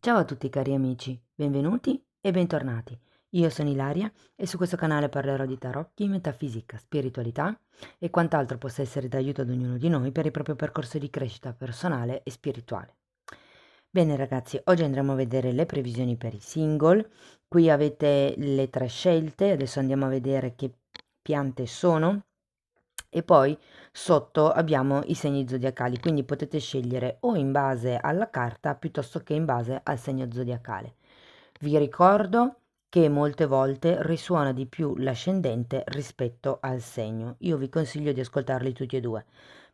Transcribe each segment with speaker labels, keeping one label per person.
Speaker 1: Ciao a tutti cari amici, benvenuti e bentornati. Io sono Ilaria e su questo canale parlerò di tarocchi, metafisica, spiritualità e quant'altro possa essere d'aiuto ad ognuno di noi per il proprio percorso di crescita personale e spirituale. Bene ragazzi, oggi andremo a vedere le previsioni per i single. Qui avete le 3 scelte, adesso andiamo a vedere che piante sono e poi sotto abbiamo i segni zodiacali, quindi potete scegliere o in base alla carta piuttosto che in base al segno zodiacale. Vi ricordo che molte volte risuona di più l'ascendente rispetto al segno. Io vi consiglio di ascoltarli tutti e due.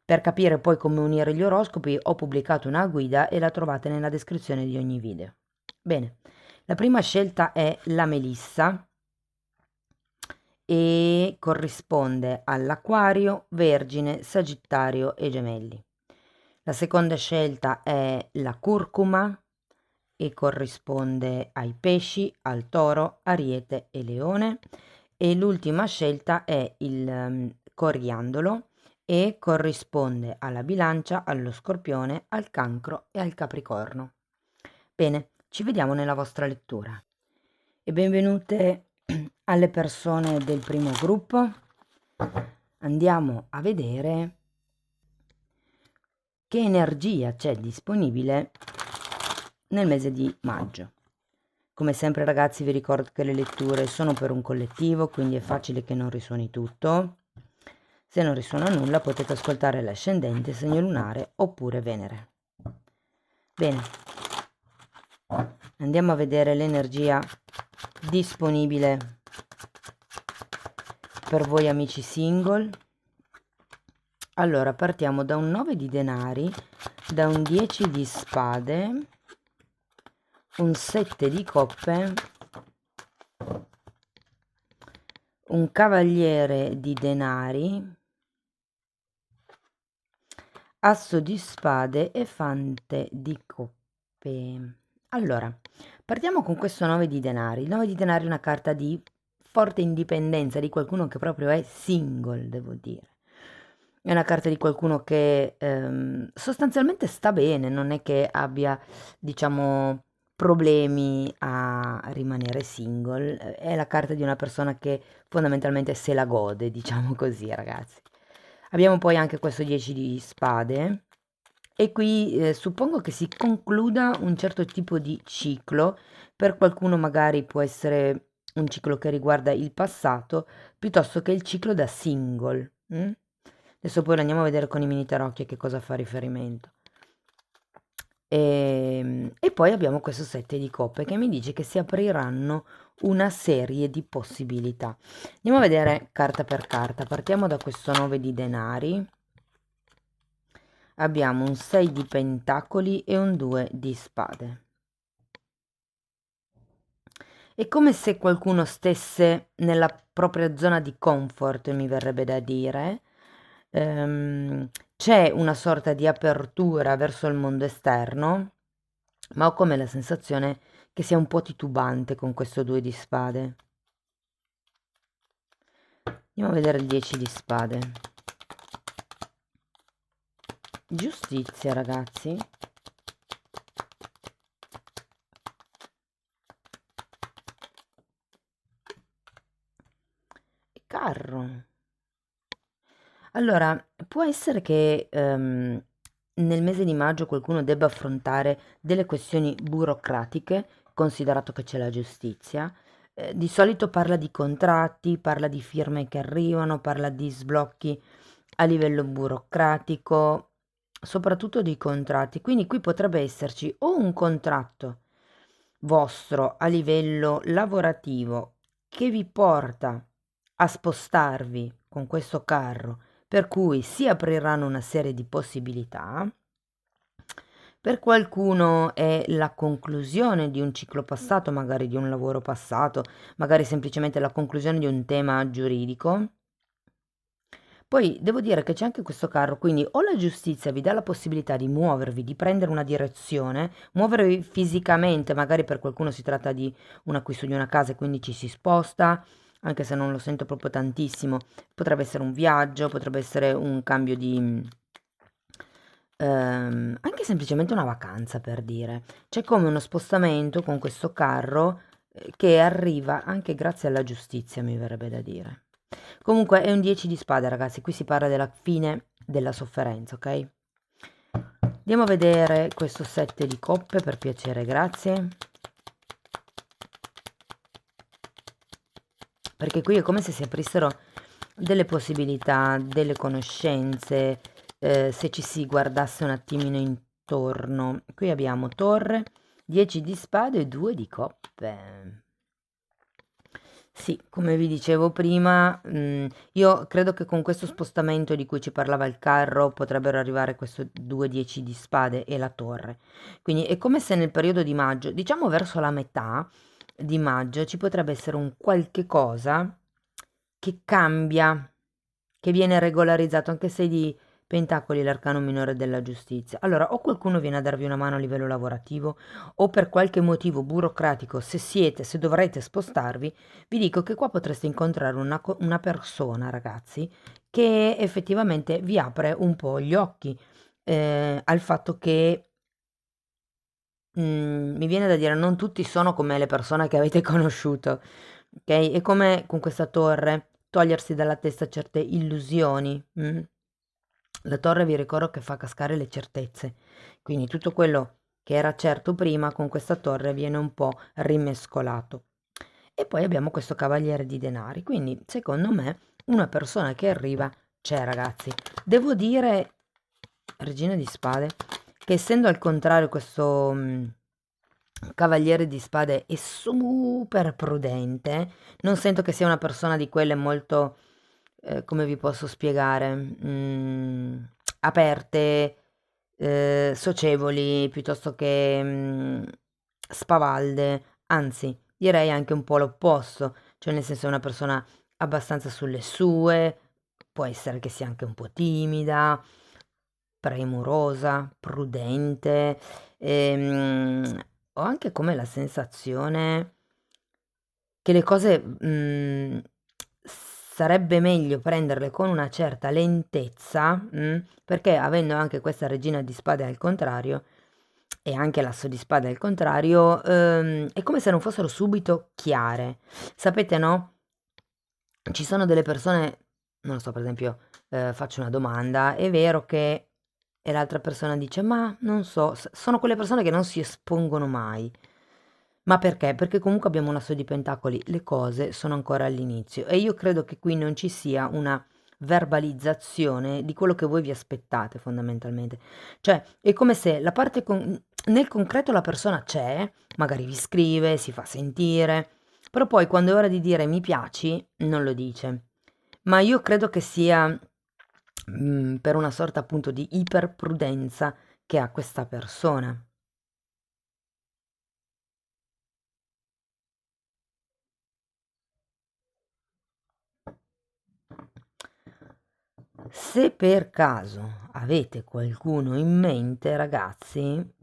Speaker 1: Per capire poi come unire gli oroscopi ho pubblicato una guida e la trovate nella descrizione di ogni video. Bene, la prima scelta è la Melissa e corrisponde all'Acquario, Vergine, Sagittario e Gemelli. La seconda scelta è la curcuma e corrisponde ai Pesci, al Toro, Ariete e Leone. E l'ultima scelta è il coriandolo e corrisponde alla Bilancia, allo Scorpione, al Cancro e al Capricorno. Bene, ci vediamo nella vostra lettura. E benvenute alle persone del primo gruppo. Andiamo a vedere che energia c'è disponibile nel mese di maggio. Come sempre ragazzi vi ricordo che le letture sono per un collettivo, quindi è facile che non risuoni tutto. Se non risuona nulla potete ascoltare l'ascendente, segno lunare oppure Venere. Bene, andiamo a vedere l'energia disponibile per voi amici single. Allora partiamo da un 9 di denari, da un 10 di spade, un 7 di coppe, un cavaliere di denari, asso di spade e fante di coppe. Allora, partiamo con questo 9 di denari. Il 9 di denari è una carta di forte indipendenza, di qualcuno che proprio è single, devo dire. È una carta di qualcuno che sostanzialmente sta bene, non è che abbia, diciamo, problemi a rimanere single. È la carta di una persona che fondamentalmente se la gode, diciamo così, ragazzi. Abbiamo poi anche questo 10 di spade e qui suppongo che si concluda un certo tipo di ciclo. Per qualcuno magari può essere un ciclo che riguarda il passato piuttosto che il ciclo da single. Adesso poi lo andiamo a vedere con i mini tarocchi a che cosa fa riferimento. E poi abbiamo questo 7 di coppe che mi dice che si apriranno una serie di possibilità. Andiamo a vedere carta per carta. Partiamo da questo 9 di denari. Abbiamo un 6 di pentacoli e un 2 di spade. È come se qualcuno stesse nella propria zona di comfort, mi verrebbe da dire. C'è una sorta di apertura verso il mondo esterno, ma ho come la sensazione che sia un po' titubante con questo 2 di spade. Andiamo a vedere il 10 di spade. Giustizia, ragazzi. E carro. Allora, può essere che nel mese di maggio qualcuno debba affrontare delle questioni burocratiche, considerato che c'è la giustizia. Di solito parla di contratti, parla di firme che arrivano, parla di sblocchi a livello burocratico, soprattutto di contratti. Quindi qui potrebbe esserci o un contratto vostro a livello lavorativo che vi porta a spostarvi con questo carro, per cui si apriranno una serie di possibilità. Per qualcuno è la conclusione di un ciclo passato, magari di un lavoro passato, magari semplicemente la conclusione di un tema giuridico. Poi devo dire che c'è anche questo carro, quindi o la giustizia vi dà la possibilità di muovervi, di prendere una direzione, muovervi fisicamente, magari per qualcuno si tratta di un acquisto di una casa e quindi ci si sposta, anche se non lo sento proprio tantissimo, potrebbe essere un viaggio, potrebbe essere un cambio anche semplicemente una vacanza per dire. C'è come uno spostamento con questo carro che arriva anche grazie alla giustizia, mi verrebbe da dire. Comunque è un 10 di spade, ragazzi, qui si parla della fine della sofferenza, ok? Andiamo a vedere questo 7 di coppe, per piacere, grazie. Perché qui è come se si aprissero delle possibilità, delle conoscenze, se ci si guardasse un attimino intorno. Qui abbiamo torre, 10 di spade e 2 di coppe. Sì, come vi dicevo prima, io credo che con questo spostamento di cui ci parlava il carro potrebbero arrivare questo 2 10 di spade e la torre. Quindi è come se nel periodo di maggio, diciamo verso la metà di maggio, ci potrebbe essere un qualche cosa che cambia, che viene regolarizzato, anche se di pentacoli l'arcano minore della giustizia. Allora, o qualcuno viene a darvi una mano a livello lavorativo, o per qualche motivo burocratico, se dovrete spostarvi, vi dico che qua potreste incontrare una persona, ragazzi, che effettivamente vi apre un po' gli occhi al fatto che mi viene da dire, non tutti sono come le persone che avete conosciuto, ok? È come con questa torre, togliersi dalla testa certe illusioni. La torre vi ricordo che fa cascare le certezze, quindi tutto quello che era certo prima con questa torre viene un po' rimescolato. E poi abbiamo questo cavaliere di denari, quindi secondo me una persona che arriva c'è, ragazzi. Devo dire, regina di spade, che essendo al contrario questo cavaliere di spade è super prudente, non sento che sia una persona di quelle molto, come vi posso spiegare, aperte, socievoli, piuttosto che spavalde, anzi direi anche un po' l'opposto, cioè nel senso è una persona abbastanza sulle sue, può essere che sia anche un po' timida, premurosa, prudente. Ho anche come la sensazione che le cose, sarebbe meglio prenderle con una certa lentezza, perché avendo anche questa regina di spade al contrario e anche l'asso di spade al contrario, è come se non fossero subito chiare. Sapete, no? Ci sono delle persone, non lo so, per esempio, faccio una domanda, è vero che e l'altra persona dice: "Ma non so", sono quelle persone che non si espongono mai. Ma perché? Perché comunque abbiamo un asso di pentacoli, le cose sono ancora all'inizio e io credo che qui non ci sia una verbalizzazione di quello che voi vi aspettate fondamentalmente. Cioè, è come se la parte nel concreto la persona c'è, magari vi scrive, si fa sentire, però poi quando è ora di dire mi piaci, non lo dice. Ma io credo che sia per una sorta appunto di iperprudenza che ha questa persona. Se per caso avete qualcuno in mente, ragazzi,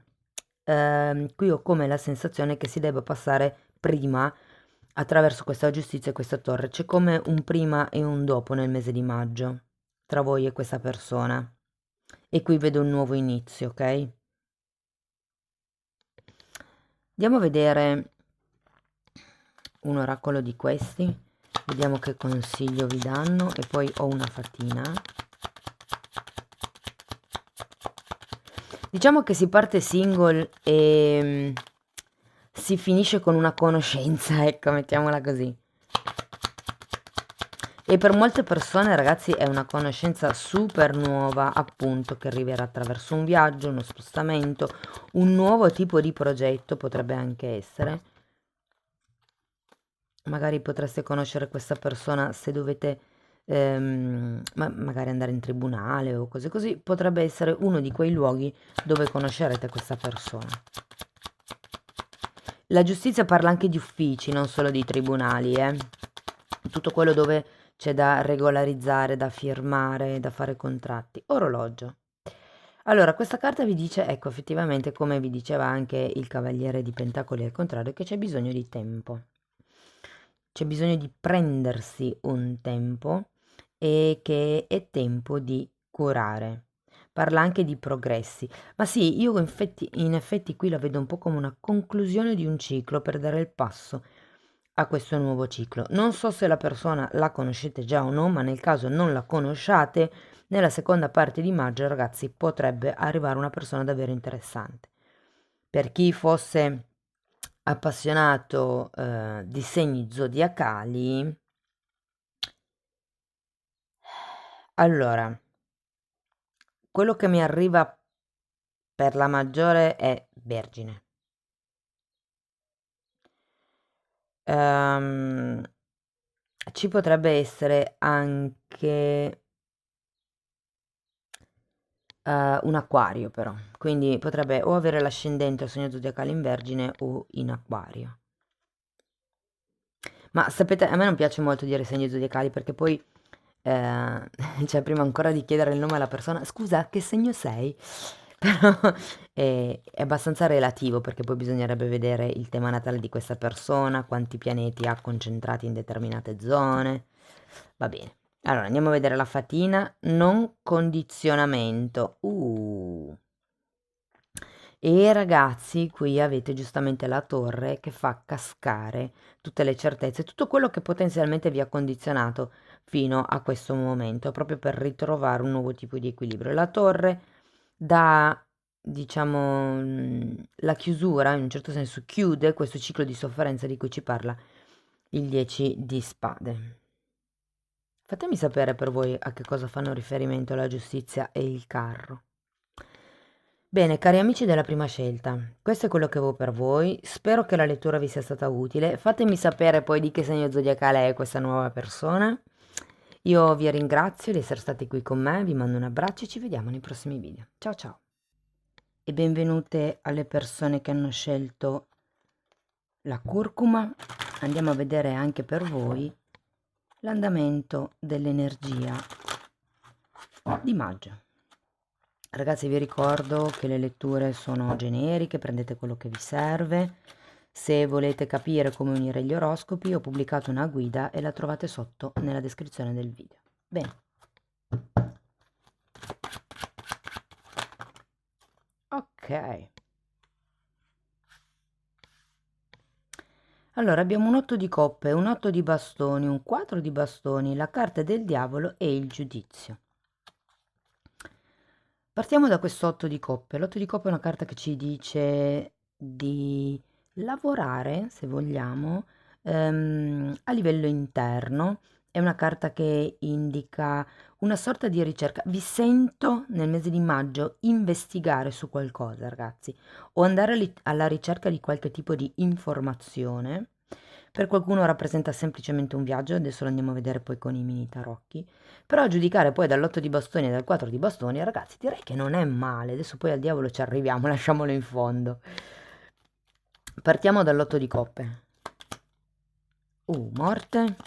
Speaker 1: qui ho come la sensazione che si debba passare prima attraverso questa giustizia e questa torre. C'è come un prima e un dopo nel mese di maggio tra voi e questa persona. E qui vedo un nuovo inizio, ok? Andiamo a vedere un oracolo di questi. Vediamo che consiglio vi danno e poi ho una fatina. Diciamo che si parte single e si finisce con una conoscenza, ecco, mettiamola così. E per molte persone, ragazzi, è una conoscenza super nuova, appunto, che arriverà attraverso un viaggio, uno spostamento, un nuovo tipo di progetto potrebbe anche essere. Magari potreste conoscere questa persona se dovete magari andare in tribunale o cose così, potrebbe essere uno di quei luoghi dove conoscerete questa persona. La giustizia parla anche di uffici, non solo di tribunali, tutto quello dove c'è da regolarizzare, da firmare, da fare contratti. Orologio. Allora, questa carta vi dice, ecco, effettivamente, come vi diceva anche il Cavaliere di Pentacoli al contrario, che c'è bisogno di tempo. C'è bisogno di prendersi un tempo e che è tempo di curare. parla anche di progressi. Ma sì, io in effetti qui la vedo un po' come una conclusione di un ciclo per dare il passo a questo nuovo ciclo. Non so se la persona la conoscete già o no, ma nel caso non la conosciate, nella seconda parte di maggio, ragazzi, potrebbe arrivare una persona davvero interessante. Per chi fosse appassionato di segni zodiacali, allora, quello che mi arriva per la maggiore è Vergine. Ehm, Ci potrebbe essere anche un acquario però, quindi potrebbe o avere l'ascendente o segno zodiacale in Vergine o in acquario. Ma sapete, a me non piace molto dire segni zodiacali perché poi, cioè prima ancora di chiedere il nome alla persona, scusa, che segno sei? Però è abbastanza relativo perché poi bisognerebbe vedere il tema natale di questa persona, quanti pianeti ha concentrati in determinate zone. Va bene. Allora, andiamo a vedere la fatina. Non condizionamento. E ragazzi, qui avete giustamente la torre che fa cascare tutte le certezze, tutto quello che potenzialmente vi ha condizionato fino a questo momento, proprio per ritrovare un nuovo tipo di equilibrio. La torre dà, diciamo, la chiusura, in un certo senso chiude questo ciclo di sofferenza di cui ci parla il 10 di spade. Fatemi sapere per voi a che cosa fanno riferimento la giustizia e il carro. Bene, cari amici della prima scelta, questo è quello che avevo per voi. Spero che la lettura vi sia stata utile. Fatemi sapere poi di che segno zodiacale è questa nuova persona. Io vi ringrazio di essere stati qui con me, vi mando un abbraccio e ci vediamo nei prossimi video. Ciao ciao! E benvenute alle persone che hanno scelto la curcuma. Andiamo a vedere anche per voi l'andamento dell'energia di maggio. Ragazzi, vi ricordo che le letture sono generiche, prendete quello che vi serve. Se volete capire come unire gli oroscopi, ho pubblicato una guida e la trovate sotto nella descrizione del video. Bene. Ok. Allora, abbiamo un 8 di coppe, un 8 di bastoni, un 4 di bastoni, la carta del diavolo e il giudizio. Partiamo da questo 8 di coppe. L'8 di coppe è una carta che ci dice di lavorare, se vogliamo, a livello interno. È una carta che indica una sorta di ricerca. Vi sento nel mese di maggio investigare su qualcosa, ragazzi, o andare alla ricerca di qualche tipo di informazione. Per qualcuno rappresenta semplicemente un viaggio, adesso lo andiamo a vedere poi con i mini tarocchi. Però a giudicare poi dall'8 di bastoni e dal 4 di bastoni, ragazzi, direi che non è male. Adesso poi al diavolo ci arriviamo, lasciamolo in fondo. Partiamo dall'8 di coppe. Morte.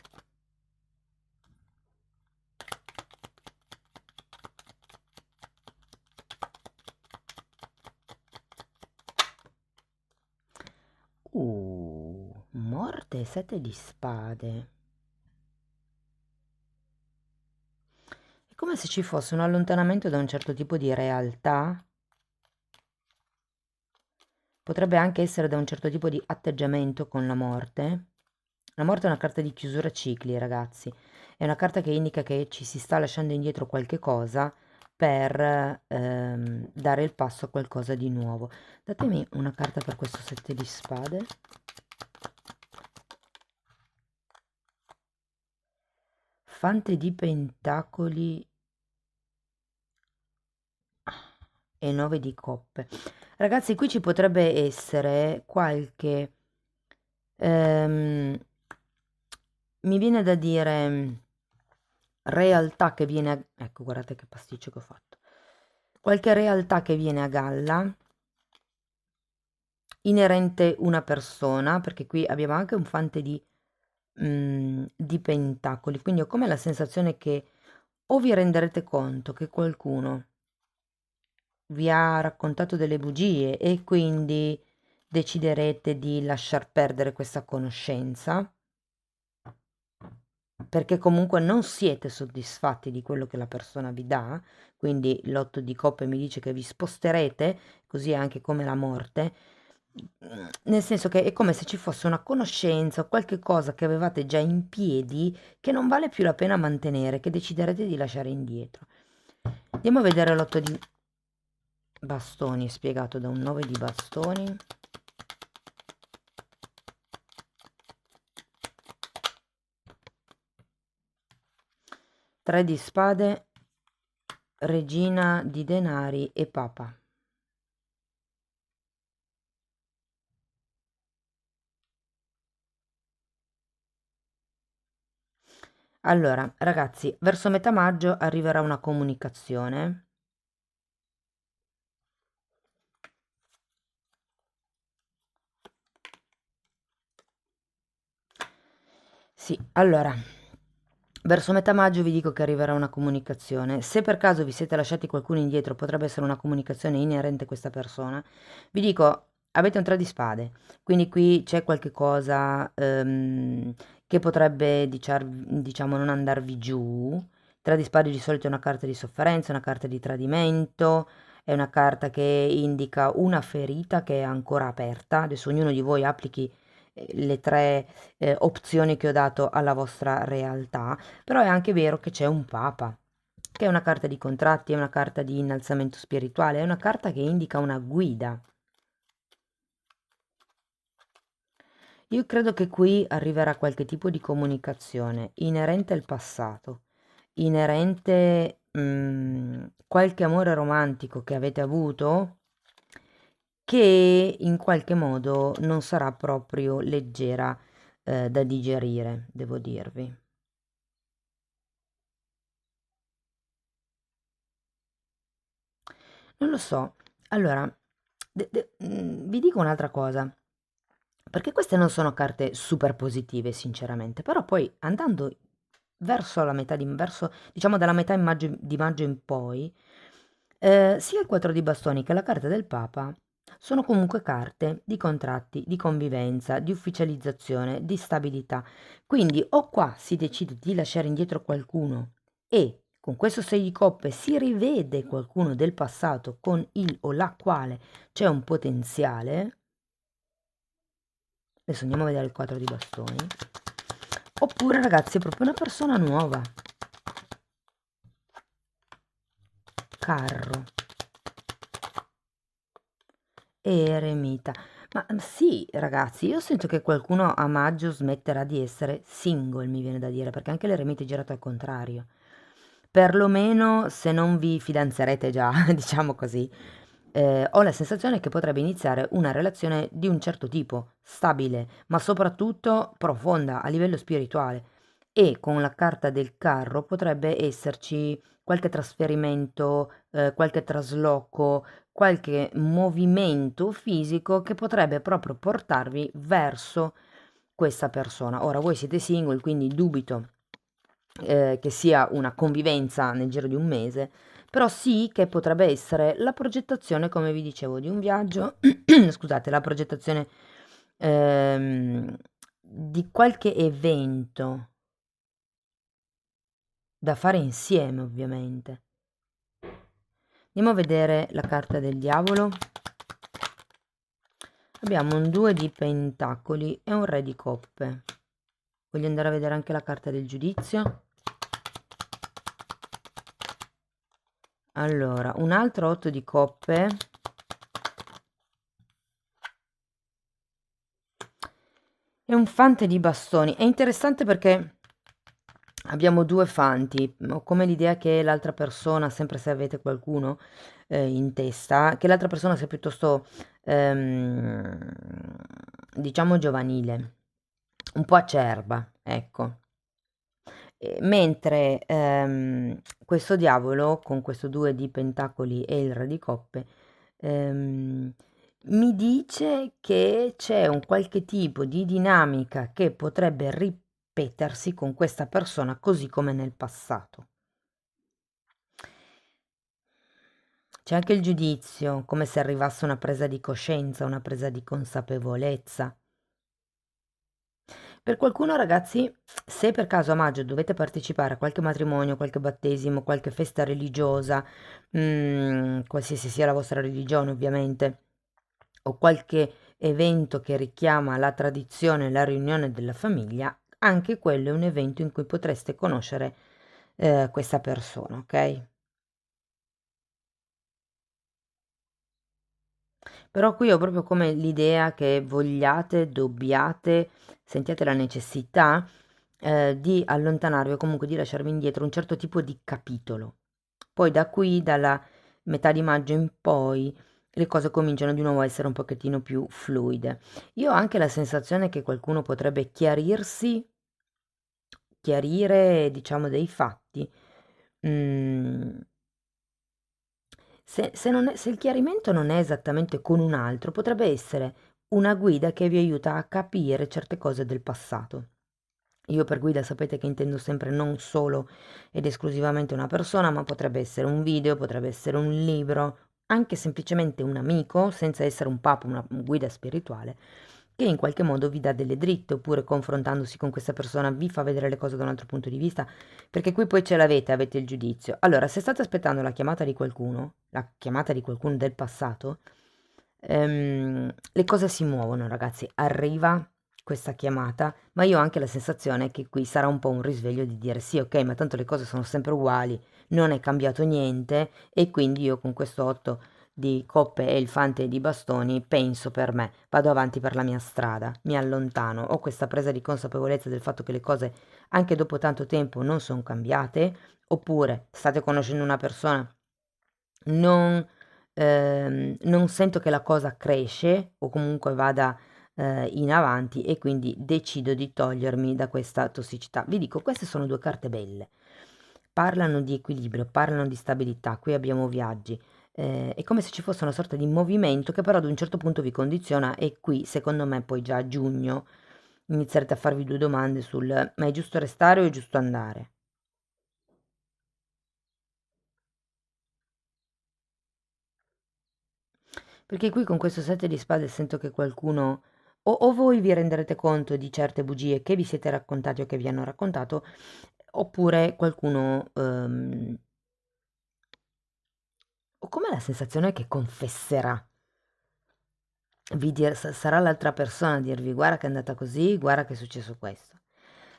Speaker 1: Morte e 7 di spade. È come se ci fosse un allontanamento da un certo tipo di realtà. Potrebbe anche essere da un certo tipo di atteggiamento con la morte. La morte è una carta di chiusura cicli, ragazzi. È una carta che indica che ci si sta lasciando indietro qualche cosa per dare il passo a qualcosa di nuovo. Datemi una carta per questo 7 di spade. Fante di pentacoli e 9 di coppe. Ragazzi, qui ci potrebbe essere qualche... mi viene da dire realtà che viene a... Ecco, guardate che pasticcio che ho fatto. Qualche realtà che viene a galla inerente una persona, perché qui abbiamo anche un fante di pentacoli, quindi ho come la sensazione che o vi renderete conto che qualcuno vi ha raccontato delle bugie e quindi deciderete di lasciar perdere questa conoscenza, perché comunque non siete soddisfatti di quello che la persona vi dà, quindi l'otto di coppe mi dice che vi sposterete, così è anche come la morte, nel senso che è come se ci fosse una conoscenza o qualche cosa che avevate già in piedi che non vale più la pena mantenere, che deciderete di lasciare indietro. Andiamo a vedere l'otto di bastoni, spiegato da un 9 di bastoni. 3 di spade, regina di denari e papa. Allora, ragazzi, verso metà maggio arriverà una comunicazione. Sì, allora, verso metà maggio vi dico che arriverà una comunicazione. Se per caso vi siete lasciati qualcuno indietro, potrebbe essere una comunicazione inerente a questa persona. Vi dico, avete un 3 di spade, quindi qui c'è qualche cosa che potrebbe, diciamo, non andarvi giù. 3 di spade di solito è una carta di sofferenza, una carta di tradimento, è una carta che indica una ferita che è ancora aperta. Adesso ognuno di voi applichi le tre opzioni che ho dato alla vostra realtà, però è anche vero che c'è un papa, che è una carta di contratti, è una carta di innalzamento spirituale, è una carta che indica una guida. Io credo che qui arriverà qualche tipo di comunicazione inerente al passato, inerente qualche amore romantico che avete avuto che in qualche modo non sarà proprio leggera da digerire, devo dirvi. Non lo so. Allora, vi dico un'altra cosa, perché queste non sono carte super positive, sinceramente, però poi andando verso la metà verso, diciamo dalla metà di maggio in poi, sia il 4 di bastoni che la carta del Papa sono comunque carte di contratti, di convivenza, di ufficializzazione, di stabilità. Quindi o qua si decide di lasciare indietro qualcuno e con questo 6 di coppe si rivede qualcuno del passato con il o la quale c'è un potenziale. Adesso andiamo a vedere il 4 di bastoni. Oppure ragazzi è proprio una persona nuova. Carro. Eremita. Ma sì, ragazzi, io sento che qualcuno a maggio smetterà di essere single, mi viene da dire, perché anche l'eremita è girato al contrario. Perlomeno se non vi fidanzerete già, diciamo così, ho la sensazione che potrebbe iniziare una relazione di un certo tipo, stabile, ma soprattutto profonda a livello spirituale. E con la carta del carro potrebbe esserci qualche trasferimento, qualche trasloco, qualche movimento fisico che potrebbe proprio portarvi verso questa persona. Ora voi siete single, quindi dubito che sia una convivenza nel giro di un mese, però sì che potrebbe essere la progettazione, come vi dicevo, di un viaggio, scusate, la progettazione di qualche evento da fare insieme, ovviamente. Andiamo a vedere la carta del diavolo. Abbiamo un 2 di pentacoli e un re di coppe. Voglio andare a vedere anche la carta del giudizio. Allora, un altro 8 di coppe e un fante di bastoni. È interessante perché abbiamo due fanti, ho come l'idea che l'altra persona, sempre se avete qualcuno in testa, che l'altra persona sia piuttosto, ehm, diciamo, giovanile, un po' acerba, ecco. Mentre questo diavolo, con questo 2 di pentacoli e il re di coppe, ehm, mi dice che c'è un qualche tipo di dinamica che potrebbe ripetersi con questa persona così come nel passato. C'è anche il giudizio, come se arrivasse una presa di coscienza, una presa di consapevolezza. Per qualcuno, ragazzi, se per caso a maggio dovete partecipare a qualche matrimonio, qualche battesimo, qualche festa religiosa, qualsiasi sia la vostra religione, ovviamente, o qualche evento che richiama la tradizione, la riunione della famiglia, anche quello è un evento in cui potreste conoscere questa persona, ok? Però qui ho proprio come l'idea che vogliate, dobbiate, sentiate la necessità di allontanarvi o comunque di lasciarvi indietro un certo tipo di capitolo. Poi da qui, dalla metà di maggio in poi, le cose cominciano di nuovo a essere un pochettino più fluide. Io ho anche la sensazione che qualcuno potrebbe chiarire, diciamo, dei fatti. Mm, se il chiarimento non è esattamente con un altro, potrebbe essere una guida che vi aiuta a capire certe cose del passato. Io per guida sapete che intendo sempre non solo ed esclusivamente una persona, ma potrebbe essere un video, potrebbe essere un libro, anche semplicemente un amico, senza essere un papa, una guida spirituale, che in qualche modo vi dà delle dritte, oppure confrontandosi con questa persona vi fa vedere le cose da un altro punto di vista, perché qui poi ce l'avete, avete il giudizio. Allora, se state aspettando la chiamata di qualcuno del passato, le cose si muovono, ragazzi. Arriva questa chiamata, ma io ho anche la sensazione che qui sarà un po' un risveglio di dire sì, ok, ma tanto le cose sono sempre uguali, non è cambiato niente e quindi io con questo 8 di coppe e il fante di bastoni penso per me, vado avanti per la mia strada, mi allontano, ho questa presa di consapevolezza del fatto che le cose anche dopo tanto tempo non sono cambiate, oppure state conoscendo una persona, non, non sento che la cosa cresce o comunque vada in avanti e quindi decido di togliermi da questa tossicità. Vi dico, queste sono due carte belle. Parlano di equilibrio, parlano di stabilità. Qui abbiamo viaggi. È come se ci fosse una sorta di movimento che però ad un certo punto vi condiziona e qui, secondo me, poi già a giugno inizierete a farvi due domande sul ma è giusto restare o è giusto andare? Perché qui con questo 7 di spade sento che qualcuno, o voi vi renderete conto di certe bugie che vi siete raccontati o che vi hanno raccontato, oppure qualcuno, o come la sensazione che confesserà, sarà l'altra persona a dirvi guarda che è andata così, guarda che è successo questo.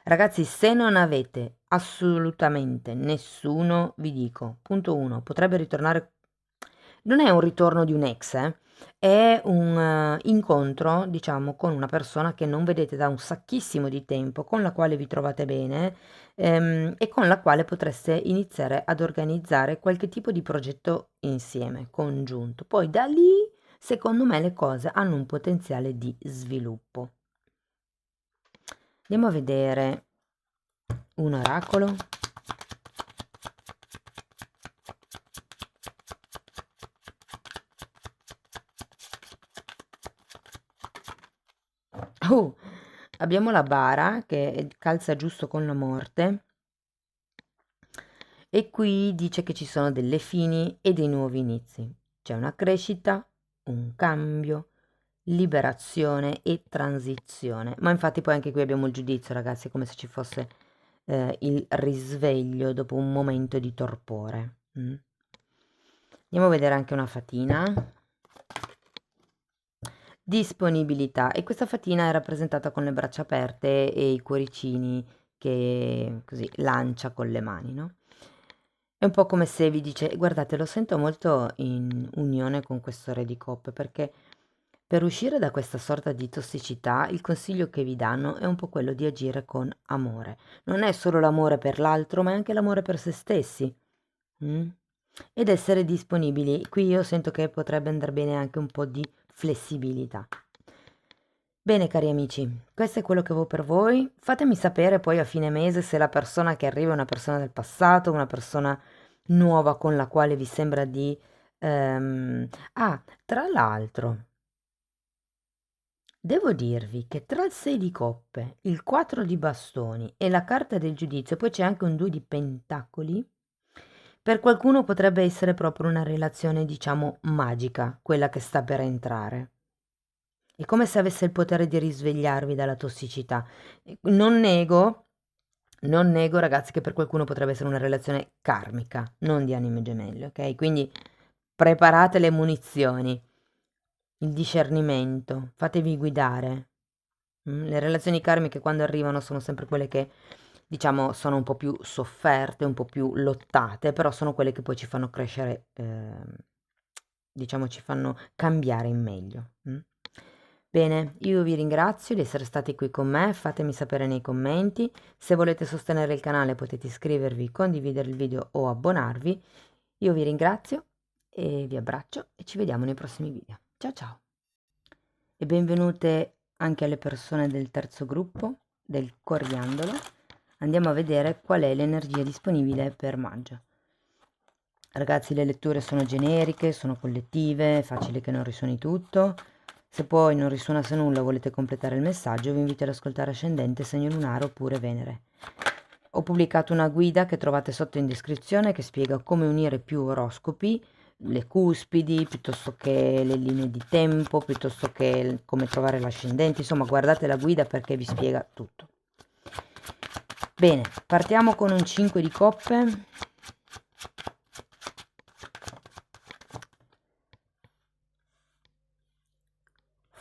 Speaker 1: Ragazzi, se non avete assolutamente nessuno, vi dico, punto 1, potrebbe ritornare, non è un ritorno di un ex, è un incontro, diciamo, con una persona che non vedete da un sacchissimo di tempo, con la quale vi trovate bene, e con la quale potreste iniziare ad organizzare qualche tipo di progetto insieme, congiunto. Poi da lì, secondo me, le cose hanno un potenziale di sviluppo. Andiamo a vedere un oracolo. Oh, abbiamo la bara che calza giusto con la morte e qui dice che ci sono delle fini e dei nuovi inizi. C'è una crescita, un cambio, liberazione e transizione. Ma infatti poi anche qui abbiamo il giudizio, ragazzi, è come se ci fosse il risveglio dopo un momento di torpore. Andiamo a vedere anche una fatina. Disponibilità, e questa fatina è rappresentata con le braccia aperte e i cuoricini che così lancia con le mani, no? È un po' come se vi dice, guardate, lo sento molto in unione con questo re di coppe, perché per uscire da questa sorta di tossicità, il consiglio che vi danno è un po' quello di agire con amore. Non è solo l'amore per l'altro, ma è anche l'amore per se stessi. Mm? Ed essere disponibili. Qui io sento che potrebbe andare bene anche un po' di flessibilità. Bene cari amici, questo è quello che avevo per voi. Fatemi sapere poi a fine mese se la persona che arriva è una persona del passato, una persona nuova con la quale vi sembra di... tra l'altro, devo dirvi che tra il 6 di coppe, il 4 di bastoni e la carta del giudizio, poi c'è anche un 2 di pentacoli, per qualcuno potrebbe essere proprio una relazione, diciamo, magica, quella che sta per entrare. È come se avesse il potere di risvegliarvi dalla tossicità. Non nego ragazzi che per qualcuno potrebbe essere una relazione karmica, non di anime gemelle, ok? Quindi preparate le munizioni, il discernimento, fatevi guidare. Le relazioni karmiche quando arrivano sono sempre quelle che, diciamo, sono un po' più sofferte, un po' più lottate, però sono quelle che poi ci fanno crescere, diciamo, ci fanno cambiare in meglio. Bene, io vi ringrazio di essere stati qui con me, fatemi sapere nei commenti. Se volete sostenere il canale potete iscrivervi, condividere il video o abbonarvi. Io vi ringrazio e vi abbraccio e ci vediamo nei prossimi video. Ciao ciao! E benvenute anche alle persone del terzo gruppo, del coriandolo. Andiamo a vedere qual è l'energia disponibile per maggio. Ragazzi, le letture sono generiche, sono collettive, è facile che non risuoni tutto. Se poi non risuonasse nulla o volete completare il messaggio, vi invito ad ascoltare Ascendente, Segno Lunare oppure Venere. Ho pubblicato una guida che trovate sotto in descrizione che spiega come unire più oroscopi, le cuspidi, piuttosto che le linee di tempo, piuttosto che come trovare l'ascendente. Insomma, guardate la guida perché vi spiega tutto. Bene, partiamo con un 5 di coppe.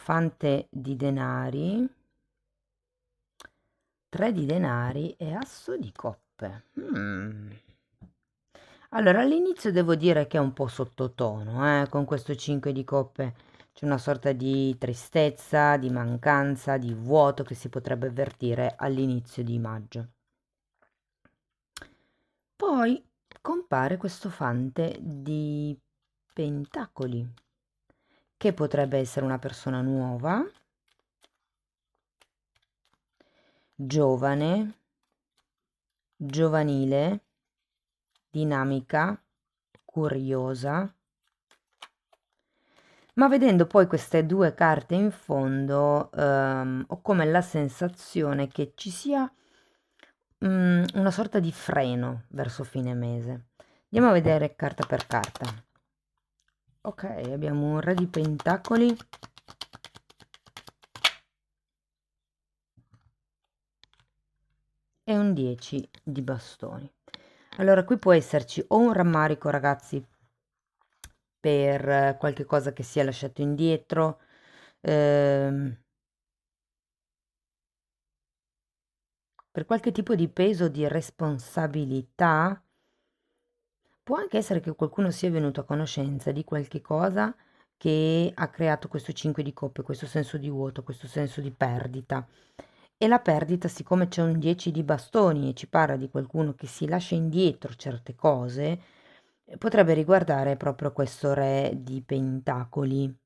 Speaker 1: Fante di denari, 3 di denari e asso di coppe. Allora, all'inizio devo dire che è un po' sottotono, con questo 5 di coppe c'è una sorta di tristezza, di mancanza, di vuoto che si potrebbe avvertire all'inizio di maggio. Poi compare questo fante di pentacoli, che potrebbe essere una persona nuova, giovane, giovanile, dinamica, curiosa. Ma vedendo poi queste due carte in fondo, ho come la sensazione che ci sia una sorta di freno verso fine mese. Andiamo a vedere carta per carta. Ok, abbiamo un re di pentacoli, e un 10 di bastoni. Allora, qui può esserci o un rammarico, ragazzi, per qualche cosa che si è lasciato indietro, per qualche tipo di peso di responsabilità. Può anche essere che qualcuno sia venuto a conoscenza di qualche cosa che ha creato questo 5 di coppe, questo senso di vuoto, questo senso di perdita. E la perdita, siccome c'è un 10 di bastoni e ci parla di qualcuno che si lascia indietro certe cose, potrebbe riguardare proprio questo re di pentacoli,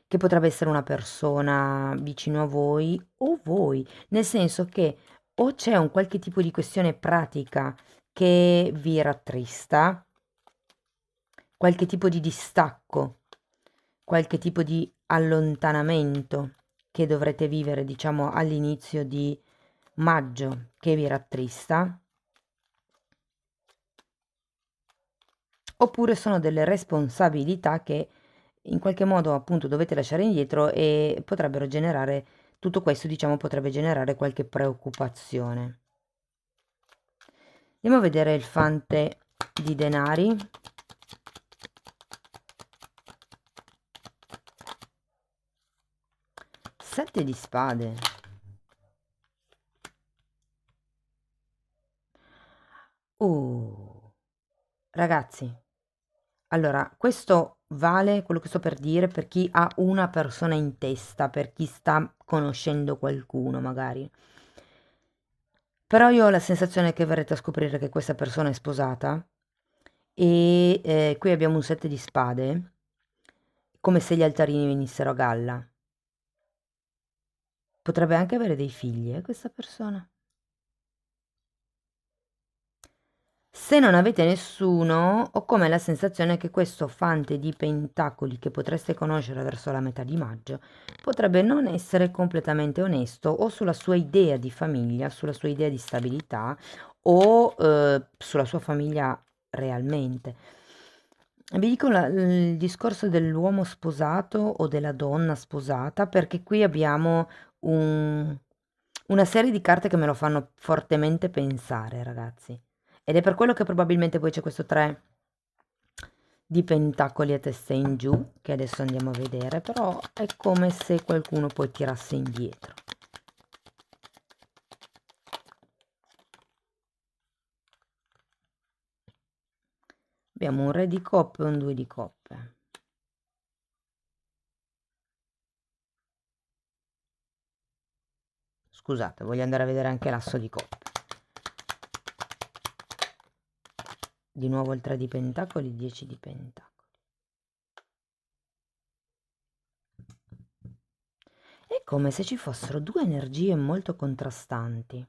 Speaker 1: che potrebbe essere una persona vicino a voi o voi, nel senso che o c'è un qualche tipo di questione pratica che vi rattrista, qualche tipo di distacco, qualche tipo di allontanamento che dovrete vivere, diciamo, all'inizio di maggio che vi rattrista, oppure sono delle responsabilità che in qualche modo appunto dovete lasciare indietro e potrebbero generare, tutto questo diciamo potrebbe generare qualche preoccupazione. Andiamo a vedere il fante di denari. Sette di spade. Ragazzi, allora, questo vale quello che sto per dire per chi ha una persona in testa, per chi sta conoscendo qualcuno magari. Però io ho la sensazione che verrete a scoprire che questa persona è sposata e qui abbiamo un 7 di spade, come se gli altarini venissero a galla. Potrebbe anche avere dei figli, questa persona. Se non avete nessuno, ho come la sensazione che questo fante di pentacoli che potreste conoscere verso la metà di maggio potrebbe non essere completamente onesto o sulla sua idea di famiglia, sulla sua idea di stabilità o sulla sua famiglia realmente. Vi dico il discorso dell'uomo sposato o della donna sposata, perché qui abbiamo un- una serie di carte che me lo fanno fortemente pensare, ragazzi. Ed è per quello che probabilmente poi c'è questo 3 di pentacoli a testa in giù, che adesso andiamo a vedere, però è come se qualcuno poi tirasse indietro. Abbiamo un re di coppe e un 2 di coppe. Scusate, voglio andare a vedere anche l'asso di coppe. Di nuovo il 3 di pentacoli, 10 di pentacoli. È come se ci fossero due energie molto contrastanti.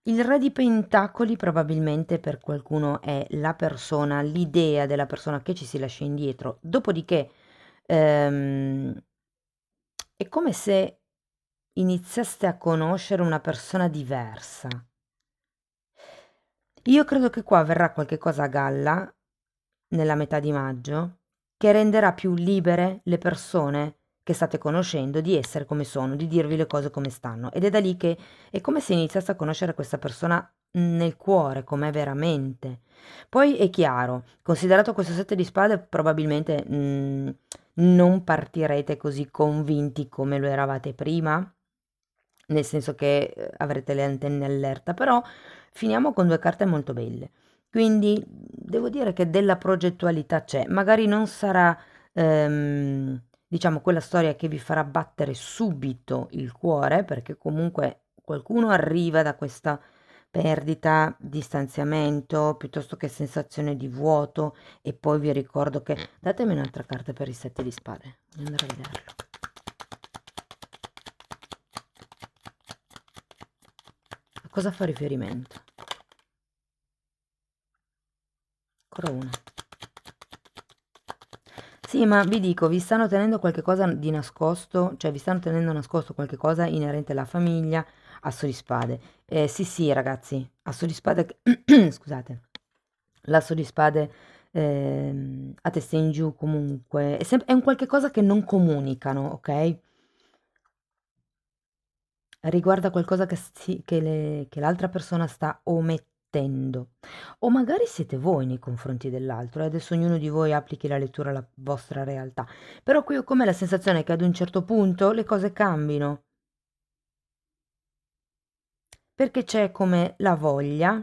Speaker 1: Il re di pentacoli probabilmente per qualcuno è la persona, l'idea della persona che ci si lascia indietro. Dopodiché ehm, è come se iniziaste a conoscere una persona diversa. Io credo che qua verrà qualche cosa a galla nella metà di maggio che renderà più libere le persone che state conoscendo di essere come sono, di dirvi le cose come stanno. Ed è da lì che è come se iniziaste a conoscere questa persona nel cuore, com'è veramente. Poi è chiaro, considerato questo 7 di spade, probabilmente non partirete così convinti come lo eravate prima, nel senso che avrete le antenne allerta, però finiamo con due carte molto belle. Quindi devo dire che della progettualità c'è, magari non sarà, diciamo, quella storia che vi farà battere subito il cuore, perché comunque qualcuno arriva da questa perdita, distanziamento, piuttosto che sensazione di vuoto, e poi vi ricordo che... Datemi un'altra carta per i 7 di spade, voglio andare a vederlo. A cosa fa riferimento? Ancora una. Sì, ma vi dico, vi stanno tenendo qualche cosa di nascosto, cioè vi stanno tenendo nascosto qualche cosa inerente alla famiglia, asso di spade. Sì, sì, ragazzi, asso di spade, scusate, l'asso di spade a testa in giù comunque, è un qualche cosa che non comunicano, ok? Riguarda qualcosa che l'altra persona sta omettendo. O magari siete voi nei confronti dell'altro, e adesso ognuno di voi applichi la lettura alla vostra realtà. Però qui ho come la sensazione che ad un certo punto le cose cambino, perché c'è come la voglia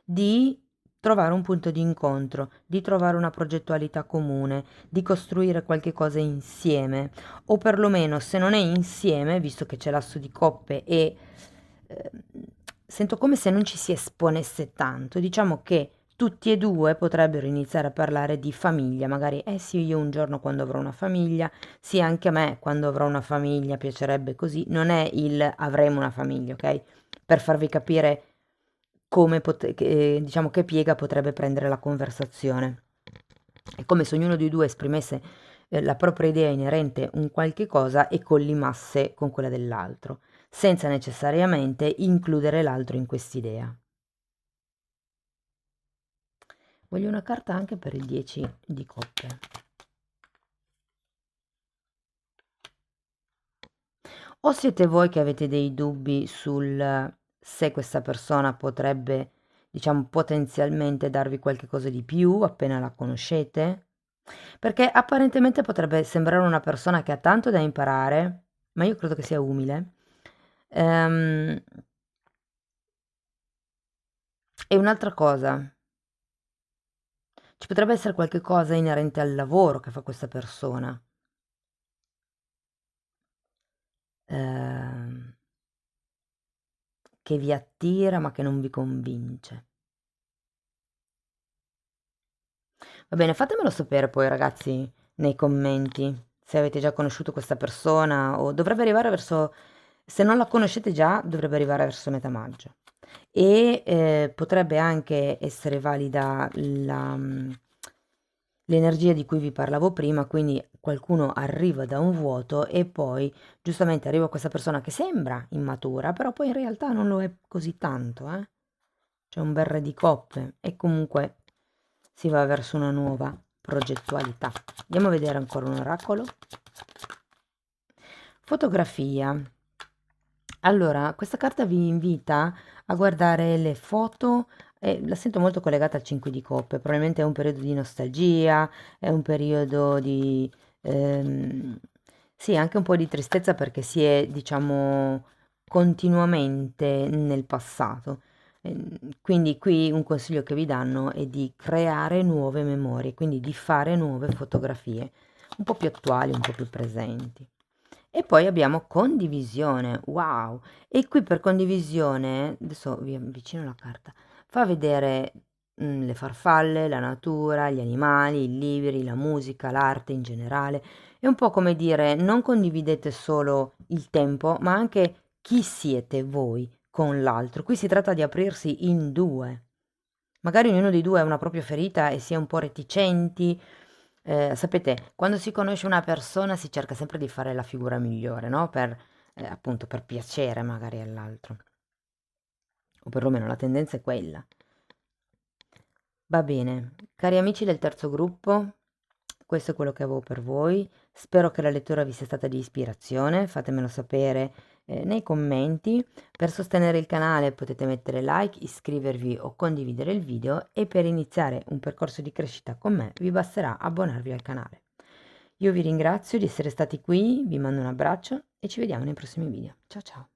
Speaker 1: di trovare un punto di incontro, di trovare una progettualità comune, di costruire qualche cosa insieme, o perlomeno se non è insieme, visto che c'è l'asso di coppe e eh, sento come se non ci si esponesse tanto, diciamo che tutti e due potrebbero iniziare a parlare di famiglia, magari, eh sì, io un giorno quando avrò una famiglia, sì, anche a me quando avrò una famiglia piacerebbe così, non è il avremo una famiglia, ok? Per farvi capire diciamo, che piega potrebbe prendere la conversazione. È come se ognuno dei due esprimesse la propria idea inerente a un qualche cosa e collimasse con quella dell'altro, senza necessariamente includere l'altro in quest'idea. Voglio una carta anche per il 10 di coppe. O siete voi che avete dei dubbi sul se questa persona potrebbe, diciamo, potenzialmente darvi qualche cosa di più appena la conoscete? Perché apparentemente potrebbe sembrare una persona che ha tanto da imparare, ma io credo che sia umile. Ehm, e un'altra cosa, ci potrebbe essere qualche cosa inerente al lavoro che fa questa persona, ehm, che vi attira ma che non vi convince. Va bene, fatemelo sapere poi, ragazzi, nei commenti, se avete già conosciuto questa persona o dovrebbe arrivare verso, se non la conoscete già, dovrebbe arrivare verso metà maggio. E potrebbe anche essere valida l'energia di cui vi parlavo prima, quindi qualcuno arriva da un vuoto e poi giustamente arriva questa persona che sembra immatura, però poi in realtà non lo è così tanto, eh? C'è un bel re di coppe e comunque si va verso una nuova progettualità. Andiamo a vedere ancora un oracolo. Fotografia. Allora, questa carta vi invita a guardare le foto, la sento molto collegata al 5 di coppe, probabilmente è un periodo di nostalgia, è un periodo di, sì, anche un po' di tristezza perché si è, diciamo, continuamente nel passato. Quindi qui un consiglio che vi danno è di creare nuove memorie, quindi di fare nuove fotografie, un po' più attuali, un po' più presenti. E poi abbiamo condivisione, wow! E qui per condivisione, adesso vi avvicino la carta, fa vedere le farfalle, la natura, gli animali, i libri, la musica, l'arte in generale. È un po' come dire, non condividete solo il tempo, ma anche chi siete voi con l'altro. Qui si tratta di aprirsi in due. Magari ognuno dei due ha una propria ferita e si è un po' reticenti. Sapete, quando si conosce una persona si cerca sempre di fare la figura migliore, no? Per, appunto, per piacere magari all'altro. O perlomeno la tendenza è quella. Va bene, cari amici del terzo gruppo, questo è quello che avevo per voi. Spero che la lettura vi sia stata di ispirazione, fatemelo sapere nei commenti. Per sostenere il canale potete mettere like, iscrivervi o condividere il video e per iniziare un percorso di crescita con me vi basterà abbonarvi al canale. Io vi ringrazio di essere stati qui, vi mando un abbraccio e ci vediamo nei prossimi video. Ciao ciao!